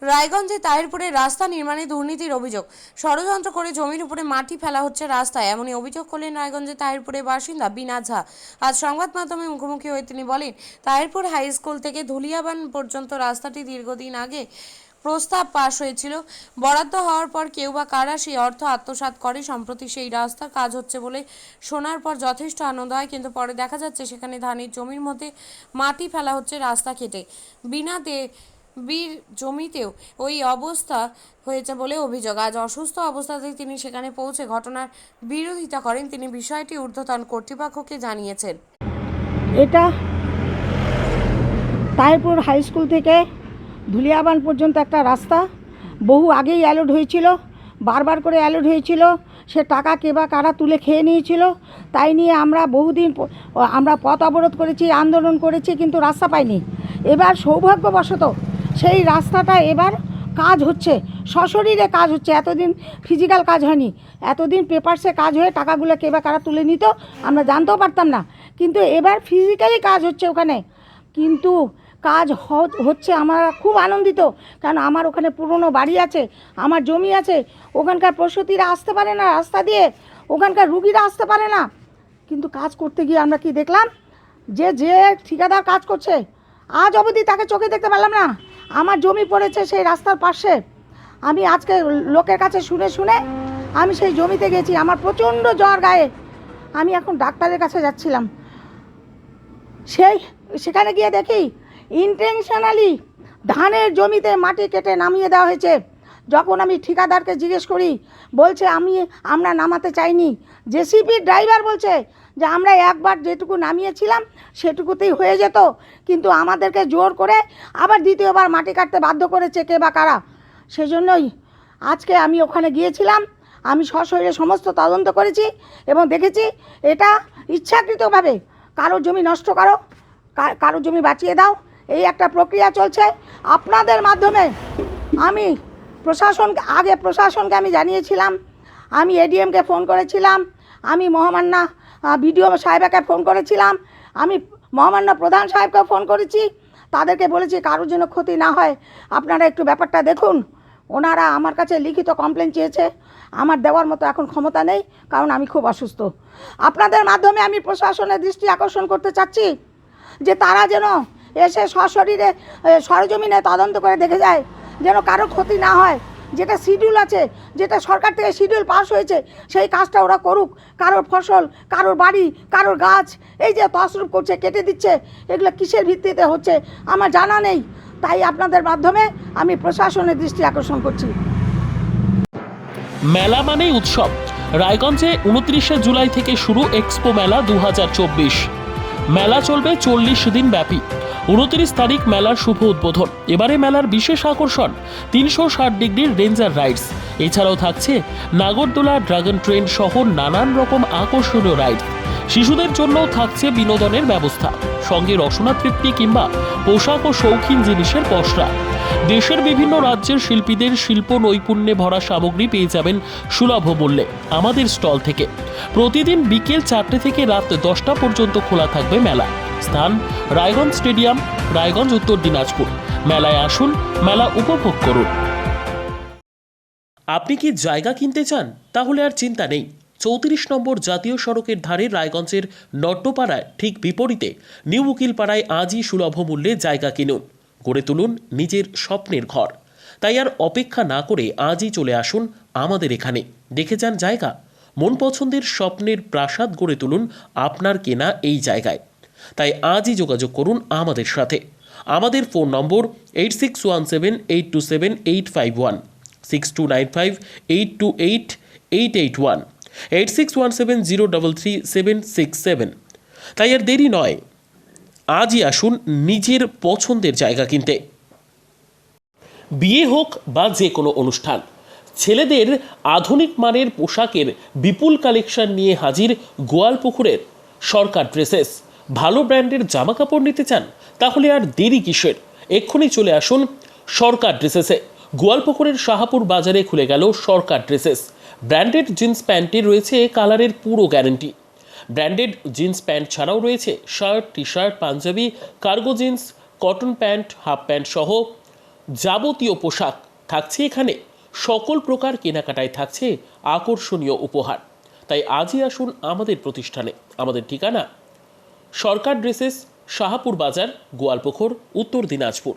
রায়গঞ্জে তাহিরপুরে রাস্তা নির্মাণে দুর্নীতির অভিযোগ। ষড়যন্ত্র করে জমির উপরে মাটি ফেলা হচ্ছে রাস্তায়, এমনই অভিযোগ করলেন রায়গঞ্জে তাহিরপুরের বাসিন্দা বিনা ঝা। আজ সংবাদ মাধ্যমে মুখোমুখি হয়ে তিনি বলেন, তাহিরপুর হাই স্কুল থেকে ধুলিয়াবান পর্যন্ত রাস্তাটি দীর্ঘদিন আগে প্রস্তাব পাশ হয়েছিল। বরাদ্দ হওয়ার পর কেউ বা কারা সেই অর্থ আত্মসাৎ করে। সম্প্রতি সেই রাস্তার কাজ হচ্ছে বলে শোনার পর যথেষ্ট আনন্দ হয়, কিন্তু পরে দেখা যাচ্ছে সেখানে ধানের জমির মধ্যে মাটি ফেলা হচ্ছে রাস্তা কেটে। বিনাতে বীর জমিতেও ওই অবস্থা হয়েছে বলে অভিযোগ। আজ অসুস্থ অবস্থাতেই তিনি সেখানে পৌঁছে ঘটনার বিরোধিতা করেন। তিনি বিষয়টি ঊর্ধ্বতন কর্তৃপক্ষকে জানিয়েছেন। এটা তাহিরপুর হাই স্কুল থেকে ধুলিয়াবান পর্যন্ত একটা রাস্তা বহু আগেই অ্যালট হয়েছিল, বারবার করে অ্যালট হয়েছিল। সে টাকা কে বা কারা তুলে খেয়ে নিয়েছিল, তাই নিয়ে আমরা বহুদিন আমরা পথ অবরোধ করেছি, আন্দোলন করেছি, কিন্তু রাস্তা পাইনি। এবার সৌভাগ্যবশত সেই রাস্তাটা এবার কাজ হচ্ছে, সশরীরে কাজ হচ্ছে। এতদিন ফিজিক্যাল কাজ হয়নি, এতদিন পেপারসে কাজ হয়ে টাকাগুলো কে বা কারা তুলে নিত আমরা জানতেও পারতাম না, কিন্তু এবার ফিজিক্যালি কাজ হচ্ছে ওখানে। কিন্তু কাজ হচ্ছে, আমরা খুব আনন্দিত, কারণ আমার ওখানে পুরনো বাড়ি আছে, আমার জমি আছে। ওখানকার প্রসূতিরা আসতে পারে না রাস্তা দিয়ে, ওখানকার রুগীরা আসতে পারে না। কিন্তু কাজ করতে গিয়ে আমরা কি দেখলাম, যে ঠিকাদার কাজ করছে আজ অবধি তাকে চোখে দেখতে পারলাম না। আমার জমি পড়েছে সেই রাস্তার পাশে। আমি আজকে লোকের কাছে শুনে শুনে আমি সেই জমিতে গেছি, আমার প্রচণ্ড জ্বর গায়ে। আমি এখন ডাক্তারের কাছে যাচ্ছিলাম, সেখানে গিয়ে দেখি ইন্টেনশনালি ধানের জমিতে মাটি কেটে নামিয়ে দেওয়া হয়েছে। যখন আমি ঠিকাদারকে জিজ্ঞেস করি, বলছে আমরা নামাতে চাইনি। জেসিপির ড্রাইভার বলছে যে আমরা একবার যেটুকু নামিয়েছিলাম সেটুকুতেই হয়ে যেত, কিন্তু আমাদেরকে জোর করে আবার দ্বিতীয়বার মাটি কাটতে বাধ্য করেছে কে বা কারা। সেজন্যই আজকে আমি ওখানে গিয়েছিলাম। আমি সশরীরে সমস্ত তদন্ত করেছি এবং দেখেছি এটা ইচ্ছাকৃতভাবে কারোর জমি নষ্ট করো, কারোর জমি বাঁচিয়ে দাও, এই একটা প্রক্রিয়া চলছে। আপনাদের মাধ্যমে আমি প্রশাসনকে আমি জানিয়েছিলাম, আমি এডিএমকে ফোন করেছিলাম, আমি মহামান্য বিডিও সাহেবকে ফোন করেছিলাম, আমি মহামান্য প্রধান সাহেবকে ফোন করেছি। তাদেরকে বলেছি কারোর জন্য ক্ষতি না হয় আপনারা একটু ব্যাপারটা দেখুন। ওনারা আমার কাছে লিখিত কমপ্লেন চেয়েছে, আমার দেওয়ার মতো এখন ক্ষমতা নেই, কারণ আমি খুব অসুস্থ। আপনাদের মাধ্যমে আমি প্রশাসনের দৃষ্টি আকর্ষণ করতে চাচ্ছি যে তারা যেন এসে সশরীরে সরজমিনে তদন্ত করে দেখে যায়, যেন কারো ক্ষতি না হয়। যেটা শিডিউল আছে, যেটা সরকার থেকে শিডিউল পাস হয়েছে, সেই কাজটা ওরা করুক। কারোর ফসল, কারোর বাড়ি, কারোর গাছ এই যে তছরূপ করছে, কেটে দিচ্ছে, এগুলো কিসের ভিত্তিতে হচ্ছে আমার জানা নেই। তাই আপনাদের মাধ্যমে আমি প্রশাসনের দৃষ্টি আকর্ষণ করছি। মেলা মানেই উৎসব। রায়গঞ্জে 29শে জুলাই থেকে শুরু এক্সপো মেলা 2024। মেলা চলবে 40 দিন ব্যাপী। 29 তারিখ মেলার শুভ উদ্বোধন। এবারে মেলার বিশেষ আকর্ষণ 360 ডিগ্রির রেঞ্জার রাইডস। এছাড়াও থাকছে নাগরদোলা, ড্রাগন ট্রেন সহ নানান রকম আকর্ষণীয় রাইড। শিশুদের জন্যও থাকছে বিনোদনের ব্যবস্থা, সঙ্গে রসনা তৃপ্তি কিংবা পোশাক ও শৌখিন জিনিসের পসরা। দেশের বিভিন্ন রাজ্যের শিল্পীদের শিল্প নৈপুণ্যে ভরা সামগ্রী পেয়ে যাবেন সুলভ মূল্যে আমাদের স্টল থেকে। প্রতিদিন বিকেল 4টে থেকে রাত 10টা পর্যন্ত খোলা থাকবে মেলা। স্থান রায়গঞ্জ স্টেডিয়াম, রায়গঞ্জ, উত্তর দিনাজপুর। মেলায় আসুন, মেলা উপভোগ করুন। আপনি কি জায়গা কিনতে চান? তাহলে আর চিন্তা নেই। 34 নম্বর জাতীয় সড়কের ধারে রায়গঞ্জের নট্টপাড়ায় ঠিক বিপরীতে নিউ উকিলপাড়ায় আজই সুলভ মূল্যে জায়গা কিনুন, গড়ে তুলুন নিজের স্বপ্নের ঘর। তাই আর অপেক্ষা না করে আজই চলে আসুন আমাদের এখানে, দেখে যান জায়গা। মন পছন্দের স্বপ্নের প্রাসাদ গড়ে তুলুন আপনার কেনা এই জায়গায়। তাই আজই যোগাযোগ করুন আমাদের সাথে। আমাদের ফোন নম্বর 8617827851, 6295828881, 8617033767। তাই আর দেরি নয়, আজই আসুন নিজের পছন্দের জায়গা কিনতে। বিয়ে হোক বা যে কোনো অনুষ্ঠান, ছেলেদের আধুনিক মানের পোশাকের বিপুল কালেকশন নিয়ে হাজির গোয়ালপুকুরের সরকার ড্রেসেস। ভালো ব্র্যান্ডের জামা কাপড় নিতে চান? তাহলে আর দেরি কিসের? এক্ষুনি চলে আসুন সরকার ড্রেসেসে। গোয়ালপুকুরের শাহাপুর বাজারে খুলে গেল সরকার ড্রেসেস। ব্র্যান্ডেড জিন্স প্যান্টে রয়েছে কালারের পুরো গ্যারেন্টি। ব্র্যান্ডেড জিন্স প্যান্ট ছাড়াও রয়েছে shirt, T shirt, panjabi, cargo jeans, cotton pant, half pant সহ যাবতীয় পোশাক থাকছে এখানে, সকল প্রকার কেনাকাটায় থাকছে আকর্ষণীয় উপহার। তাই আজই আসুন আমাদের প্রতিষ্ঠানে। আমাদের ঠিকানা সরকার ড্রেসেস, শাহাপুর বাজার, গোয়ালপুকুর, উত্তর দিনাজপুর।